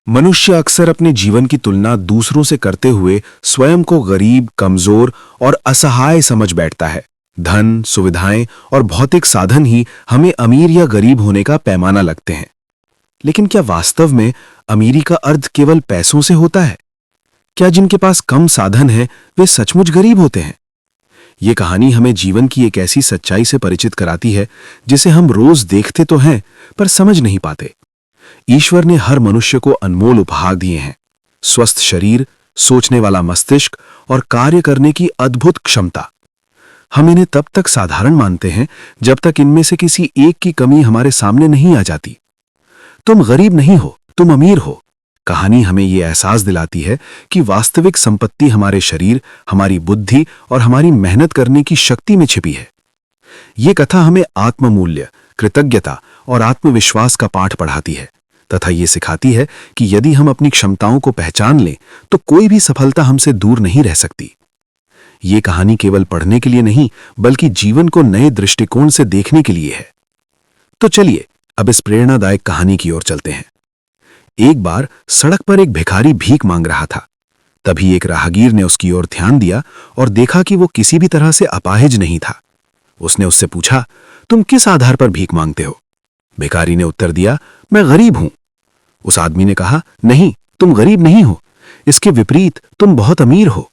मनुष्य अक्सर अपने जीवन की तुलना दूसरों से करते हुए स्वयं को गरीब, कमजोर और असहाय समझ बैठता है। धन, सुविधाएं और भौतिक साधन ही हमें अमीर या गरीब होने का पैमाना लगते हैं। लेकिन क्या वास्तव में अमीरी का अर्थ केवल पैसों से होता है? क्या जिनके पास कम साधन है वे सचमुच गरीब होते हैं? ये कहानी हमें जीवन की एक ऐसी सच्चाई से परिचित कराती है जिसे हम रोज देखते तो हैं पर समझ नहीं पाते। ईश्वर ने हर मनुष्य को अनमोल उपहार दिए हैं। स्वस्थ शरीर, सोचने वाला मस्तिष्क और कार्य करने की अद्भुत क्षमता। हम इन्हें तब तक साधारण मानते हैं जब तक इनमें से किसी एक की कमी हमारे सामने नहीं आ जाती। तुम गरीब नहीं हो, तुम अमीर हो। कहानी हमें यह एहसास दिलाती है कि वास्तविक संपत्ति हमारे शरीर, हमारी बुद्धि और हमारी मेहनत करने की शक्ति में छिपी है। ये कथा हमें आत्ममूल्य, कृतज्ञता और आत्मविश्वास का पाठ पढ़ाती है तथा ये सिखाती है कि यदि हम अपनी क्षमताओं को पहचान लें तो कोई भी सफलता हमसे दूर नहीं रह सकती। ये कहानी केवल पढ़ने के लिए नहीं बल्कि जीवन को नए दृष्टिकोण से देखने के लिए है। तो चलिए अब इस प्रेरणादायक कहानी की ओर चलते हैं। एक बार सड़क पर एक भिखारी भीख मांग रहा था। तभी एक राहगीर ने उसकी ओर ध्यान दिया और देखा कि वो किसी भी तरह से अपाहिज नहीं था। उसने उससे पूछा, तुम किस आधार पर भीख मांगते हो? भिखारी ने उत्तर दिया, मैं गरीब हूं। उस आदमी ने कहा, नहीं, तुम गरीब नहीं हो, इसके विपरीत तुम बहुत अमीर हो।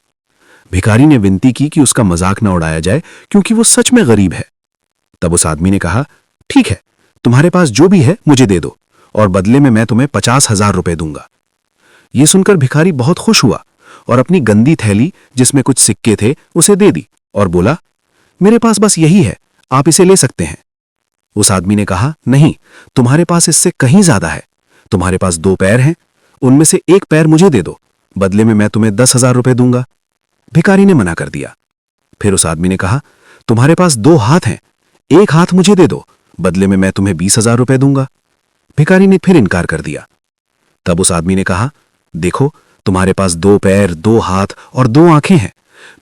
भिखारी ने विनती की कि उसका मजाक न उड़ाया जाए क्योंकि वो सच में गरीब है। तब उस आदमी ने कहा, ठीक है, तुम्हारे पास जो भी है मुझे दे दो और बदले में मैं तुम्हें 50,000 रुपए दूंगा। यह सुनकर भिखारी बहुत खुश हुआ और अपनी गंदी थैली जिसमें कुछ सिक्के थे उसे दे दी और बोला, मेरे पास बस यही है, आप इसे ले सकते हैं। उस आदमी ने कहा, नहीं, तुम्हारे पास इससे कहीं ज्यादा है। तुम्हारे पास 2 पैर हैं, उनमें से एक पैर मुझे दे दो, बदले में मैं तुम्हें 10,000 रुपए दूंगा। भिखारी ने मना कर दिया। फिर उस आदमी ने कहा, तुम्हारे पास 2 हाथ हैं, एक हाथ मुझे दे दो, बदले में मैं तुम्हें 20,000 रुपए दूंगा। भिखारी ने फिर इनकार कर दिया। तब उस आदमी ने कहा, देखो, तुम्हारे पास 2 पैर, 2 हाथ और 2 आंखें हैं।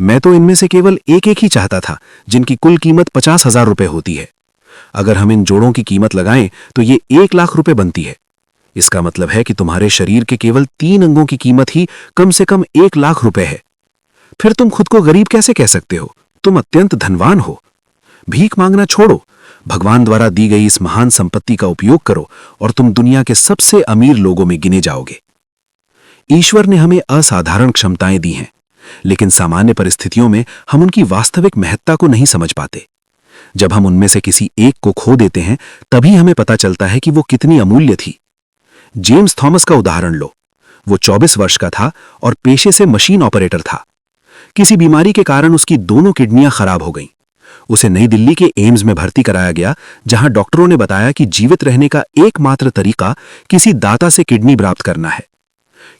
मैं तो इनमें से केवल एक एक ही चाहता था जिनकी कुल कीमत 50,000 रुपए होती है। अगर हम इन जोड़ों की कीमत लगाएं तो ये 1 लाख रुपए बनती है। इसका मतलब है कि तुम्हारे शरीर के केवल 3 अंगों की कीमत ही कम से कम 1 लाख रुपए है। फिर तुम खुद को गरीब कैसे कह सकते हो? तुम अत्यंत धनवान हो। भीख मांगना छोड़ो, भगवान द्वारा दी गई इस महान संपत्ति का उपयोग करो और तुम दुनिया के सबसे अमीर लोगों में गिने जाओगे। ईश्वर ने हमें असाधारण क्षमताएं दी हैं, लेकिन सामान्य परिस्थितियों में हम उनकी वास्तविक महत्ता को नहीं समझ पाते। जब हम उनमें से किसी एक को खो देते हैं तभी हमें पता चलता है कि वो कितनी अमूल्य थी। जेम्स थॉमस का उदाहरण लो। वो 24 वर्ष का था और पेशे से मशीन ऑपरेटर था। किसी बीमारी के कारण उसकी दोनों किडनियां खराब हो गईं। उसे नई दिल्ली के एम्स में भर्ती कराया गया, जहां डॉक्टरों ने बताया कि जीवित रहने का एकमात्र तरीका किसी दाता से किडनी प्राप्त करना है।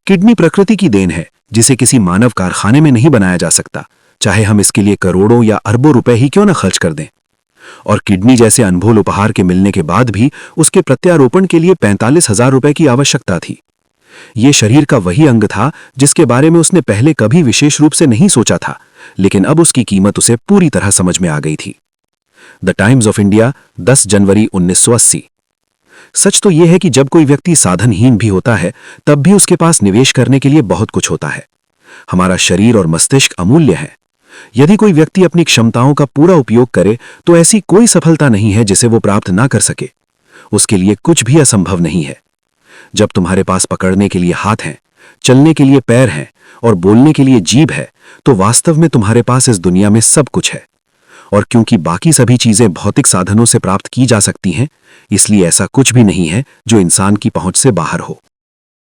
किडनी प्रकृति की देन है जिसे किसी मानव कारखाने में नहीं बनाया जा सकता, चाहे हम इसके लिए करोड़ों या अरबों रुपए ही क्यों न खर्च कर दें। और किडनी जैसे अनमोल उपहार के मिलने के बाद भी उसके प्रत्यारोपण के लिए 45,000 रुपए की आवश्यकता थी। यह शरीर का वही अंग था जिसके बारे में उसने पहले कभी विशेष रूप से नहीं सोचा था, लेकिन अब उसकी कीमत उसे पूरी तरह समझ में आ गई थी। द टाइम्स ऑफ इंडिया, 10 जनवरी 1980। सच तो यह है कि जब कोई व्यक्ति साधनहीन भी होता है तब भी उसके पास निवेश करने के लिए बहुत कुछ होता है। हमारा शरीर और मस्तिष्क अमूल्य है। यदि कोई व्यक्ति अपनी क्षमताओं का पूरा उपयोग करे तो ऐसी कोई सफलता नहीं है जिसे वो प्राप्त ना कर सके। उसके लिए कुछ भी असंभव नहीं है। जब तुम्हारे पास पकड़ने के लिए हाथ हैं, चलने के लिए पैर हैं और बोलने के लिए जीभ है तो वास्तव में तुम्हारे पास इस दुनिया में सब कुछ है। और क्योंकि बाकी सभी चीजें भौतिक साधनों से प्राप्त की जा सकती हैं, इसलिए ऐसा कुछ भी नहीं है जो इंसान की पहुंच से बाहर हो।